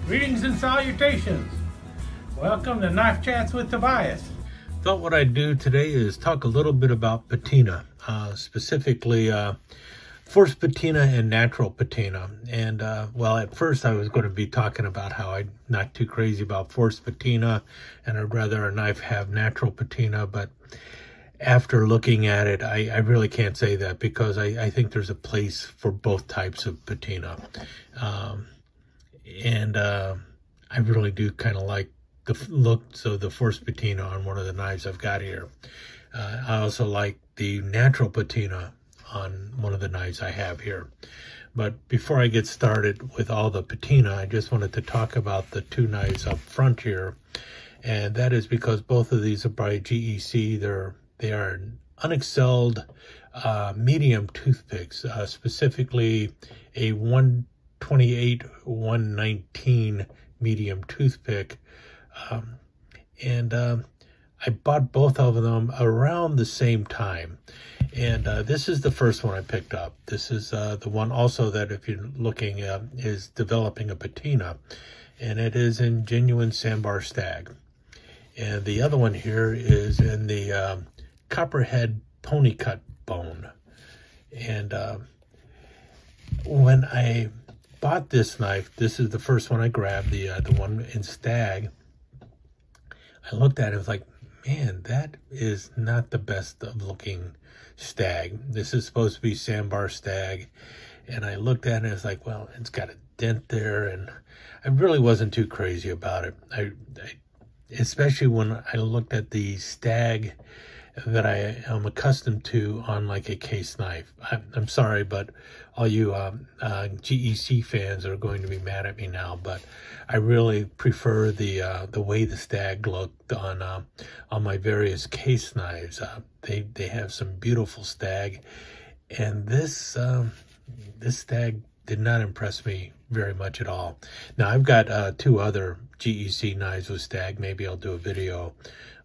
Greetings and salutations. Welcome to Knife Chats with Tobias. Thought what I'd do today is talk a little bit about patina, specifically forced patina and natural patina. And well, at first I was going to be talking about how I'm not too crazy about forced patina and I'd rather a knife have natural patina, but after looking at it, I really can't say that because I think there's a place for both types of patina. I really do kind of like the looks of the forced patina on one of the knives I've got here. I also like the natural patina on one of the knives I have here. But before I get started with all the patina, I just wanted to talk about the two knives up front here. And that is because both of these are by GEC. They are unexcelled medium toothpicks, specifically a 128-119 medium toothpick. I bought both of them around the same time. And this is the first one I picked up. This is the one also that if you're looking at is developing a patina. And it is in genuine sandbar stag. And the other one here is in the copperhead pony cut bone. And when I bought this knife, this is the first one I grabbed, the one in stag. I looked at it, I was like, man, that is not the best of looking stag. This is supposed to be sandbar stag. And I looked at it, and it's like, well, it's got a dent there, and I really wasn't too crazy about it. I especially when I looked at the stag that I am accustomed to on like a case knife. I'm sorry, but all you GEC fans are going to be mad at me now, but I really prefer the way the stag looked on my various case knives. They have some beautiful stag, and this stag did not impress me very much at all. Now I've got two other GEC knives with stag. Maybe I'll do a video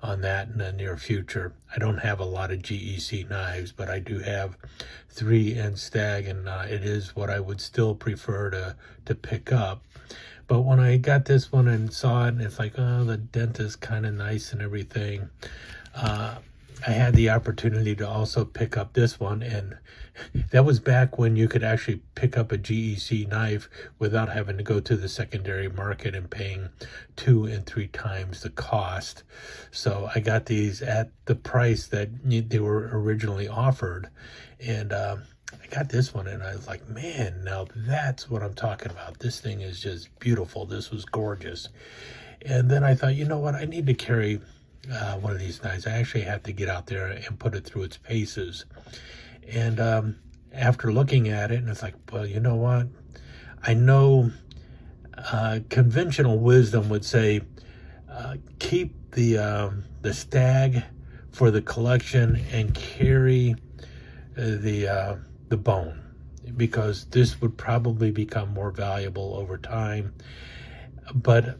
on that in the near future. I don't have a lot of GEC knives, but I do have 3 in stag, and it is what I would still prefer to pick up. But when I got this one and saw it, and it's like, oh, the dent is kind of nice and everything. I had the opportunity to also pick up this one, and that was back when you could actually pick up a GEC knife without having to go to the secondary market and paying 2 and 3 times the cost. So I got these at the price that they were originally offered, and I got this one, and I was like, man, now that's what I'm talking about. This thing is just beautiful. This was gorgeous. And then I thought, you know what, I need to carry one of these knives. I actually had to get out there and put it through its paces. And after looking at it, and it's like, well, you know what? I know conventional wisdom would say keep the stag for the collection and carry the bone, because this would probably become more valuable over time. But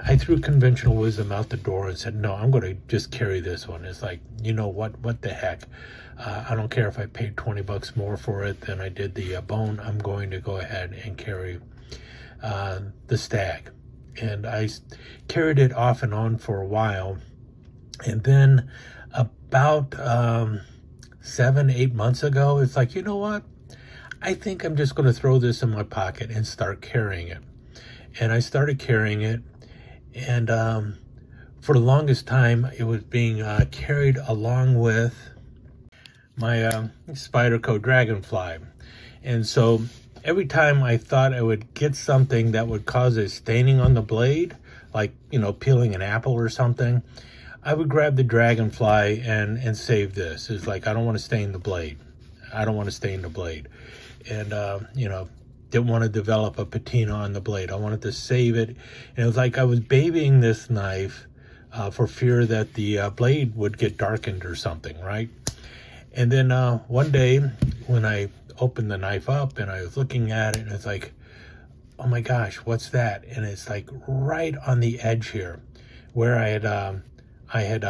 I threw conventional wisdom out the door and said, no, I'm going to just carry this one. It's like, you know what the heck? I don't care if I paid 20 bucks more for it than I did the bone. I'm going to go ahead and carry the stag. And I carried it off and on for a while. And then about 7-8 months ago, it's like, you know what? I think I'm just going to throw this in my pocket and start carrying it. And I started carrying it, and for the longest time, it was being carried along with my Spyderco Dragonfly. And so every time I thought I would get something that would cause a staining on the blade, like, you know, peeling an apple or something, I would grab the Dragonfly and save this. It's like, I don't want to stain the blade. I don't want to stain the blade. And, you know, didn't want to develop a patina on the blade. I wanted to save it. And it was like I was babying this knife for fear that the blade would get darkened or something, right? And then one day when I opened the knife up and I was looking at it, and it's like, oh my gosh, what's that? And it's like right on the edge here where I had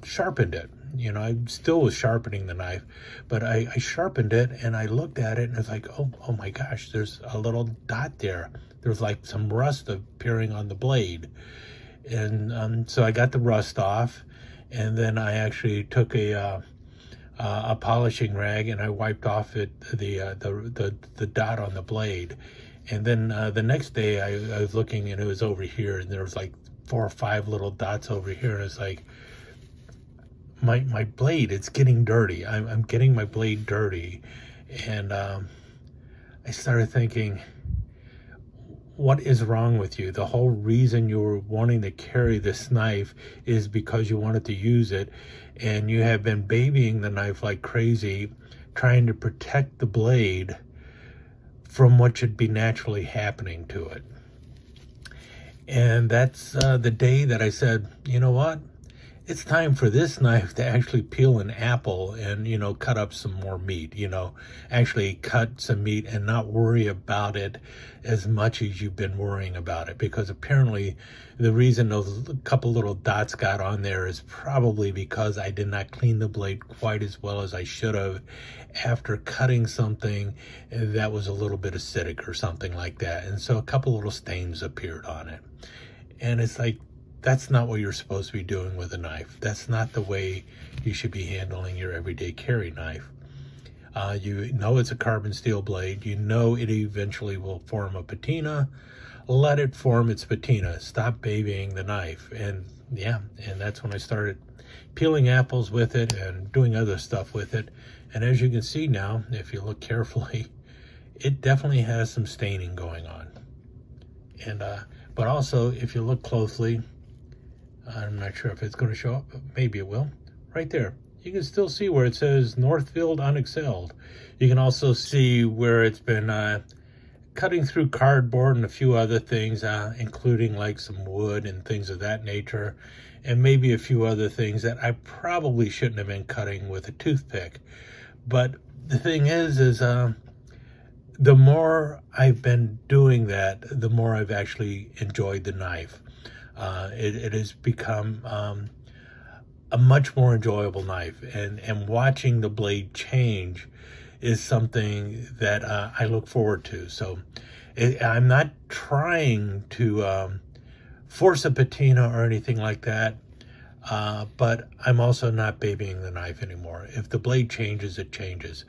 sharpened it. You know, I still was sharpening the knife, but I sharpened it and I looked at it and it's like, oh my gosh, there's a little dot there there was like some rust appearing on the blade. And so I got the rust off, and then I actually took a polishing rag and I wiped off the dot on the blade. And then the next day I was looking, and it was over here, and there was like 4 or 5 little dots over here, and it's like, my blade, it's getting dirty. I'm getting my blade dirty. And I started thinking, what is wrong with you? The whole reason you were wanting to carry this knife is because you wanted to use it, and you have been babying the knife like crazy, trying to protect the blade from what should be naturally happening to it. And that's the day that I said, you know what? It's time for this knife to actually peel an apple and, you know, cut up some more meat, you know, actually cut some meat and not worry about it as much as you've been worrying about it. Because apparently the reason those couple little dots got on there is probably because I did not clean the blade quite as well as I should have after cutting something that was a little bit acidic or something like that. And so a couple little stains appeared on it. And it's like, that's not what you're supposed to be doing with a knife. That's not the way you should be handling your everyday carry knife. You know it's a carbon steel blade. You know it eventually will form a patina. Let it form its patina. Stop babying the knife. And yeah, and that's when I started peeling apples with it and doing other stuff with it. And as you can see now, if you look carefully, it definitely has some staining going on. And but also, if you look closely, I'm not sure if it's going to show up, but maybe it will. Right there, you can still see where it says Northfield Unexcelled. You can also see where it's been cutting through cardboard and a few other things, including like some wood and things of that nature, and maybe a few other things that I probably shouldn't have been cutting with a toothpick. But the thing is the more I've been doing that, the more I've actually enjoyed the knife. It has become a much more enjoyable knife, and watching the blade change is something that I look forward to. So I'm not trying to force a patina or anything like that, but I'm also not babying the knife anymore. If the blade changes, it changes.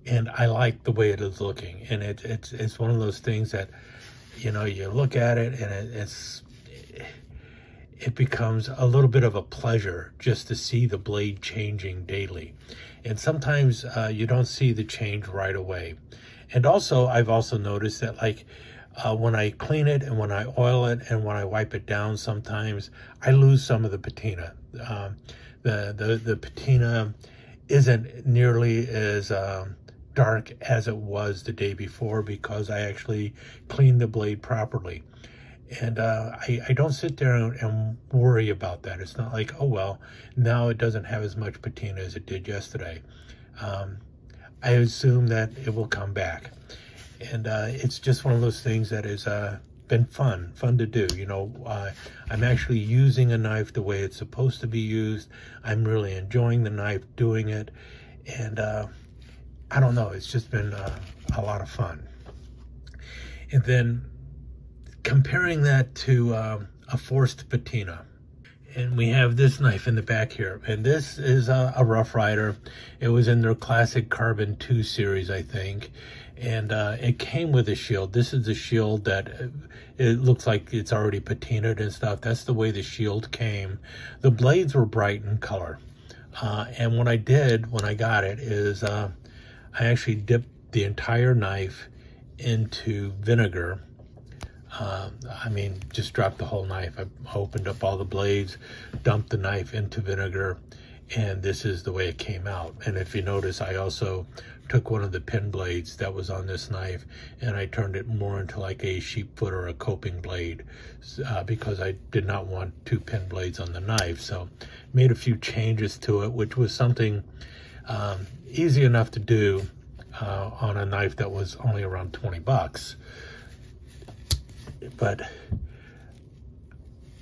And I like the way it is looking, and it's one of those things that, you know, you look at it and it becomes a little bit of a pleasure just to see the blade changing daily. And sometimes you don't see the change right away. And also, I've also noticed that, like, when I clean it and when I oil it and when I wipe it down, sometimes I lose some of the patina. The patina isn't nearly as dark as it was the day before, because I actually cleaned the blade properly. And I don't sit there and worry about that. It's not like, oh, well, now it doesn't have as much patina as it did yesterday. I assume that it will come back. And it's just one of those things that has been fun to do. You know, I'm actually using a knife the way it's supposed to be used. I'm really enjoying the knife doing it. And I don't know, it's just been a lot of fun. And then comparing that to a forced patina. And we have this knife in the back here. And this is a Rough Rider. It was in their classic Carbon 2 series, I think. And it came with a shield. This is the shield that it looks like it's already patinaed and stuff. That's the way the shield came. The blades were bright in color. And what I did when I got it is I actually dipped the entire knife into vinegar. I mean, just dropped the whole knife. I opened up all the blades, dumped the knife into vinegar, and this is the way it came out. And if you notice, I also took one of the pin blades that was on this knife and I turned it more into like a sheep foot or a coping blade, because I did not want 2 pin blades on the knife. So made a few changes to it, which was something easy enough to do on a knife that was only around 20 bucks. But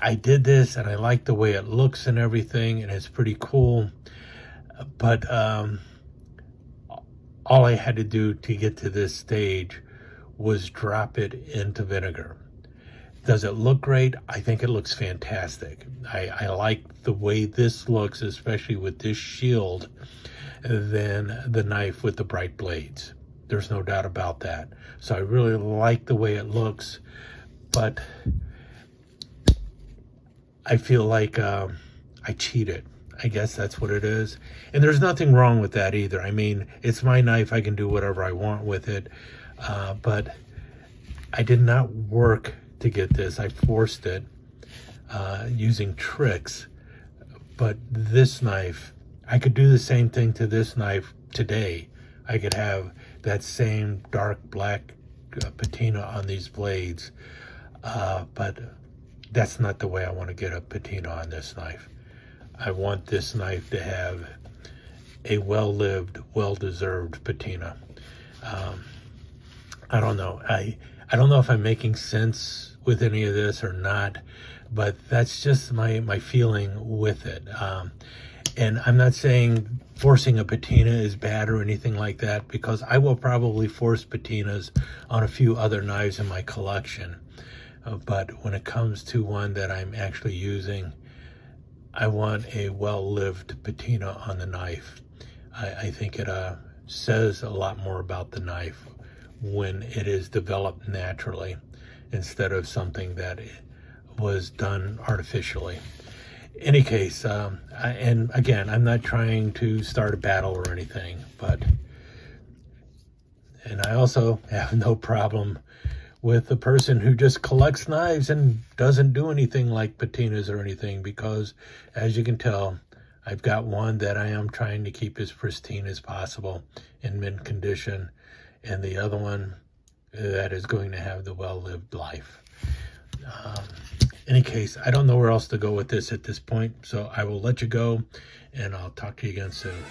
I did this and I like the way it looks and everything, and it's pretty cool. But all I had to do to get to this stage was drop it into vinegar. Does it look great? I think it looks fantastic. I like the way this looks, especially with this shield, than the knife with the bright blades. There's no doubt about that. So I really like the way it looks, but I feel like I cheated. I guess that's what it is. And there's nothing wrong with that either. I mean, it's my knife. I can do whatever I want with it. But I did not work to get this. I forced it using tricks. But this knife, I could do the same thing to this knife today. I could have that same dark black patina on these blades. But that's not the way I want to get a patina on this knife. I want this knife to have a well-lived, well-deserved patina. I don't know. I don't know if I'm making sense with any of this or not, but that's just my feeling with it. And I'm not saying forcing a patina is bad or anything like that, because I will probably force patinas on a few other knives in my collection. But when it comes to one that I'm actually using, I want a well-lived patina on the knife. I think it says a lot more about the knife when it is developed naturally instead of something that was done artificially. Any case, and again, I'm not trying to start a battle or anything, and I also have no problem with the person who just collects knives and doesn't do anything like patinas or anything, because as you can tell, I've got one that I am trying to keep as pristine as possible in mint condition, and the other one that is going to have the well-lived life. Any case, I don't know where else to go with this at this point, so I will let you go, and I'll talk to you again soon.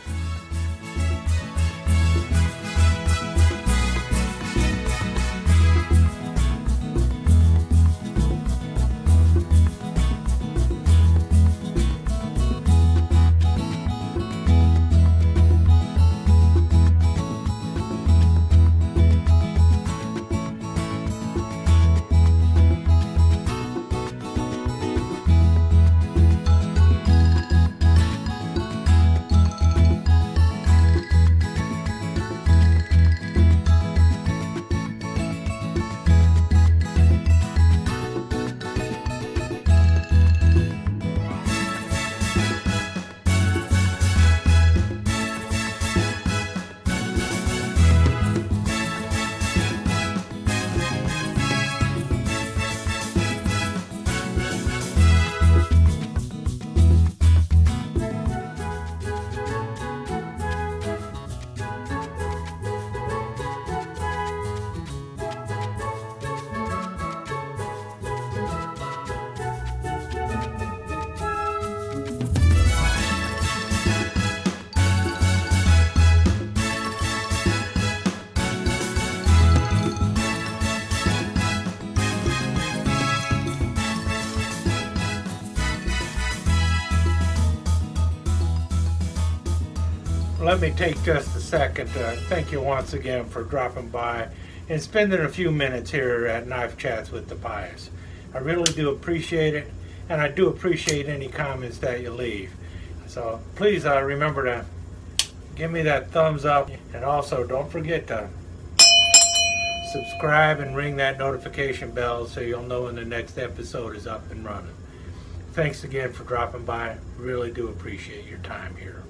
Let me take just a second to thank you once again for dropping by and spending a few minutes here at Knife Chats with the Pious. I really do appreciate it, and I do appreciate any comments that you leave. So please remember to give me that thumbs up, and also don't forget to subscribe and ring that notification bell so you'll know when the next episode is up and running. Thanks again for dropping by. Really do appreciate your time here.